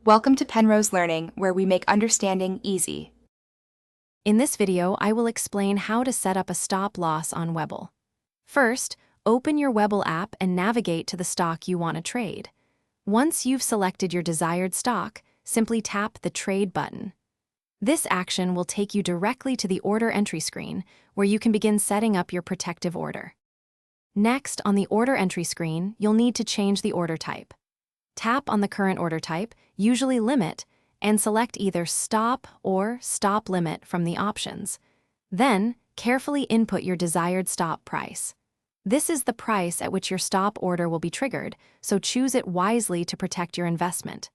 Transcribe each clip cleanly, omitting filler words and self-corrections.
Welcome to Penrose Learning, where we make understanding easy. In this video, I will explain how to set up a stop loss on Webull. First, open your Webull app and navigate to the stock you want to trade. Once you've selected your desired stock, simply tap the Trade button. This action will take you directly to the order entry screen, where you can begin setting up your protective order. Next, on the order entry screen, you'll need to change the order type. Tap on the current order type, usually limit, and select either stop or stop limit from the options. Then, carefully input your desired stop price. This is the price at which your stop order will be triggered, so choose it wisely to protect your investment.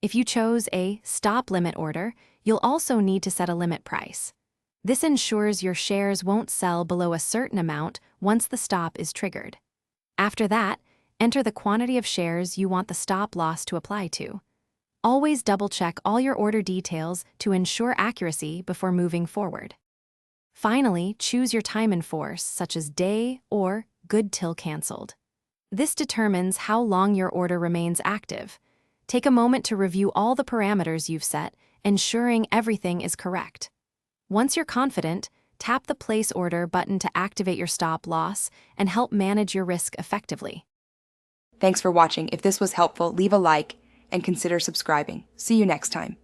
If you chose a stop limit order, you'll also need to set a limit price. This ensures your shares won't sell below a certain amount once the stop is triggered. After that, enter the quantity of shares you want the stop loss to apply to. Always double-check all your order details to ensure accuracy before moving forward. Finally, choose your time in force, such as day or good till canceled. This determines how long your order remains active. Take a moment to review all the parameters you've set, ensuring everything is correct. Once you're confident, tap the Place Order button to activate your stop loss and help manage your risk effectively. Thanks for watching. If this was helpful, leave a like and consider subscribing. See you next time.